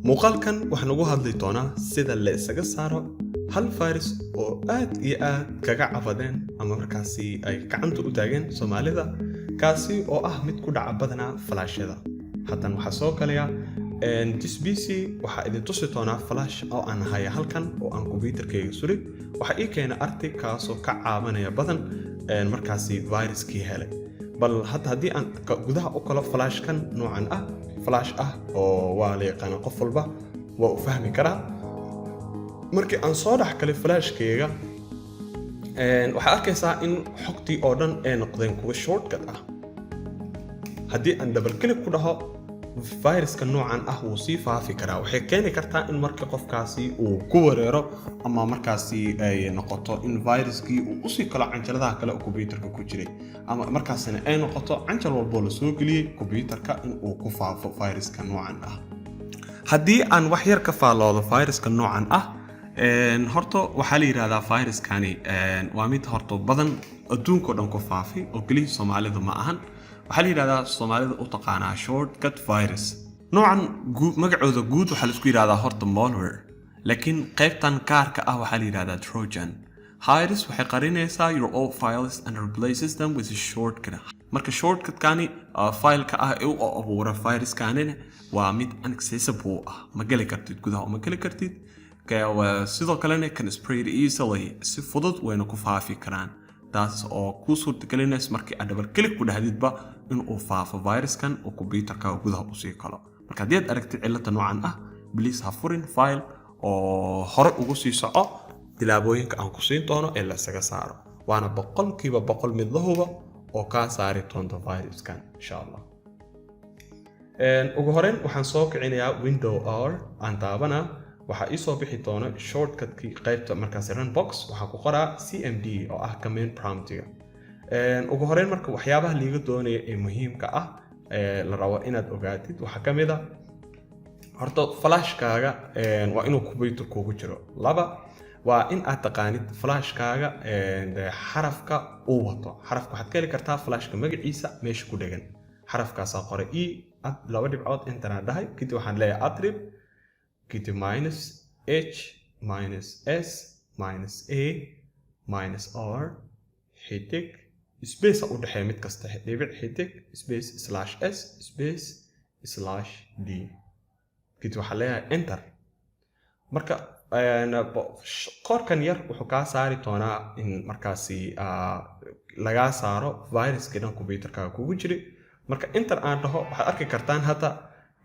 muuqaalkan waxaan ugu hadli doonaa sida la isaga saaro hal virus oo aad iyo aad kaga cabadeen ama markaasi ay gacanta u taageen Soomaalida kaasi oo ah mid ku dhaca badanaa flaashada. Hadan waxa soo galaya this PC waxa idin tusi doonaa flash oo aan haya halkan oo aan computerkayga suray waxa ii keenay arti kaas oo ka caabanaya badan markaasi viruskii helay. bal haddii aan gudaha u kala flashkan noocan ah flash oo waa la yaqaan qof walba waa u fahmi karaa. markii aan soo dhax galay flashkayga waxa arkaysaa in xogtii oo dhan ay noqdeen kuwa shortcut ah. haddii aan double click ku dhaho viruska noocan ah wuu sii faafi karaa. waxay keeni kartaa in marka qofkaasi uu ku wareero ama markaasi ay noqoto in viruskii uu u sii kala canjaladaha kale oo computerka ku jiray ama markaasina ay noqoto canjal walbo la soo geliyay computerka in uu ku faafo viruska noocan ah. haddii aan wax yar ka faaloodo viruska noocan ah horto waxaa la yiraahdaa viruskani waa mid horto badan adduunka oo dhan ku faafay oo kaliya Soomaalida ma ahan. waxaa la yiraahdaa Soomaalida u taqaanaa shortcut virus. noocan magacooda guud waxaa la isku yiraahdaa horta malware, laakiin qaybtan gaarka ah waxaa la yiraahdaa trojan. virus waxay qarinaysaa your old files and replaces them with a shortcut. marka shortcutkani fileka ah ee u abuura viruskani waa mid inaccessible ah, ma gali kartid gudaha ma gali kartid. sidoo kalena can spread easily, si fudud wayna ku faafi karaan. taas oo ku suurtagelinaysa markii aad double click ku dhahdidba in uu faafo viruskan oo computerka gudaha u sii kalo. marka haddii aad aragtid cilada noocan ah please ha furin file oo hore ugu sii soco tilaabooyinka aan ku siin doono ee la isaga saaro. waana 100% mid lahuba oo ka saari doonto viruskan insha Allah. ugu horeyn waxaan soo kicinayaa window R aan taabana waxa ii soo bixi doona shortcutkii qaybta markaas run box waxa ku qoraa cmd oo ah command promptiga. ugu horeyn marka waxyaabaha liiga doonaya ee muhiimka ah la rabo inaad ogaatid waxa kamid ah horta flashkaaga waa inuu computer kugu jiro. laba waa in aad taqaanid flashkaaga xarafka uu wato. xarafka waxaad ka heli kartaa flashka magaciisa meesha ku dhagan. xarafkaas qoray laba dhibcood intana dhahay kadib waxaan leeyahay attrib كتب minus h minus s minus a minus r xidig space u dhaxay mid kasta dhibic xidig space slash s space slash d kadib waxa leeyahay enter. marka korkan yar wuxuu ka saari doonaa in markaasi laga saaro viruska dhan computerka kugu jiray. marka enter aan dhaho waxaad arki kartaan hadda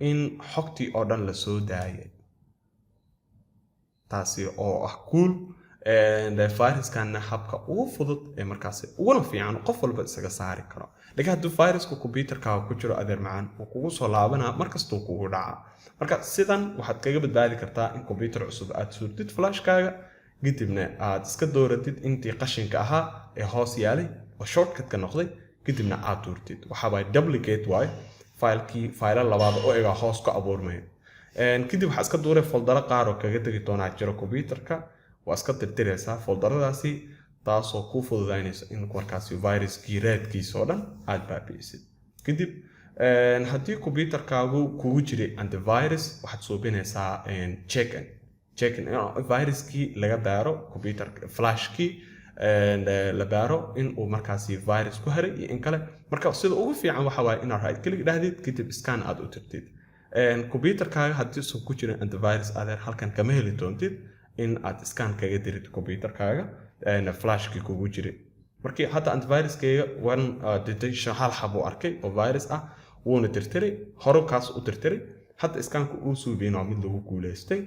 in xogtii oo dhan la soo daayay. taasi oo ah cool viruskan habka ugu fudud ee markaasi ugu fiican qof walba isaga saari karo. laakiin haddii virusku computerka ku jiro adeer macaan uu kugu soo laabanaa markasta uu kugu dhaca. marka sidan waxaad kaga badbaadi kartaa in computer cusub aad suurtid flashkaaga kadibna aad iska dooratid intii qashinka ahaa ee hoos yaalay oo shortcut ka noqday kadibna aad tuurtid. waxa way duplicate way file labaad oo iga hoos ku abuurmay. kadib waxa iska duuray foldara qaar oo kaga tagi doona jiro computerka waa iska tirtiraysaa foldaradaasi taasoo ku fududaynaysa in markaasi viruskii raadkiisa oo dhan aad baabi'isid. kadib haddii computerkaagu kugu jiray antivirus waxaad suubinaysaa check in viruskii laga baaro computerka flashkii la baaro in uu markaasi virus ku haray iyo in kale. marka sida ugu fiican waxa waaye inaad right click dhahdid kadib scan aad u tirtid. computerkaaga haddii soo ku jira antivirus adeer halkan kama heli doontid in aad scan kaga dirid computerkaaga flashkii kugu jiray. markii hadda antiviruskayga one detection hal xabo arkay oo virus ah wuuna tirtiray hore kaas u tirtiray hadda scanka uu suubiyay mid lagu guuleystay.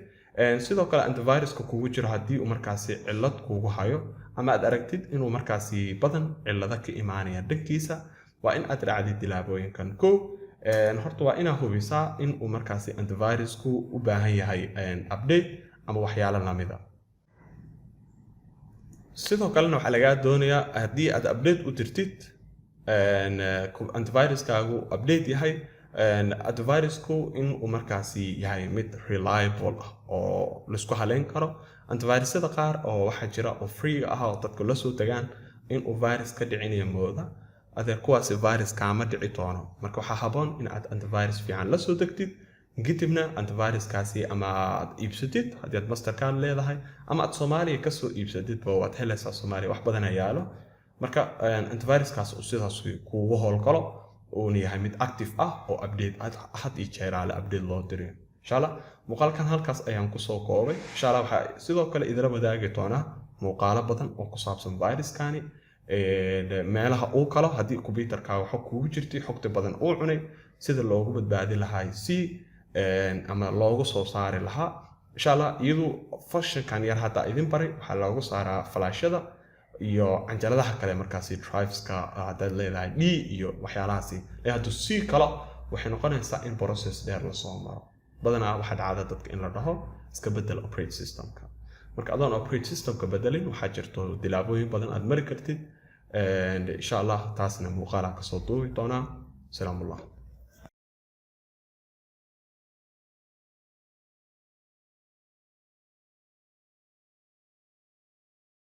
sidoo kale antiviruska kugu jiro haddii uu markaasi cilad kugu hayo ama aad aragtid inuu markaasi badan cilada ka imaanaya dhankiisa waa in aad raacdid tilaabooyinkan. horta waa inaad hubisaa in uu markaasi antivirusku u baahan yahay update ama waxyaalo lamida. sidoo kalena waxa laga doonayaa haddii aad update u tirtid antiviruskaagu update yahay antivirusku in uu markaasi yahay mid reliable ah oo la isku haleyn karo. antivirusyada qaar oo waxa jira oo free ah oo dadku la soo tagaan in uu virus ka dhicinayo mooda adeer kuwaasi virus kaama dhici doono. marka waxaa haboon in aad antivirus fiican la soo degtid kadibna antiviruskaasi ama aad iibsatid haddii aad mastercard leedahay ama aad Soomaaliya ka soo iibsatidba waad helaysaa Soomaaliya wax badan ayaa yaalo marka antiviruskaas uu sidaas kuugu howlgalo uuna yahay mid active ah oo update had iyo jeer la update loo dirayo insha Allah muuqaalkan halkaas ayaan ku soo koobay insha Allah waxa sidoo kale idila wadaagi doonaa muuqaalo badan oo ku saabsan viruskani meelaha uu kalo haddii computerka waxa kugu jirtay xogta badan uu cunay sida loogu badbaadi lahaa ama loogu soo saari lahaa insha Allah iyadu functionkan yar hadda idin baray waxa loogu saaraa flashada iyo canjaladaha kale markaasi driveska haddaad leedahay D iyo waxyaalahaasi hadduu C kalo waxay noqonaysaa in process dheer la soo maro badanaa waxa dhacda dadka in la dhaho iska bedel operating systemka marka adoon operating systemka bedelin waxaa jirto dilaabooyin badan aad mari kartid insha Allah taasna muuqaala ka soo duubi doonaa salaamu alaykum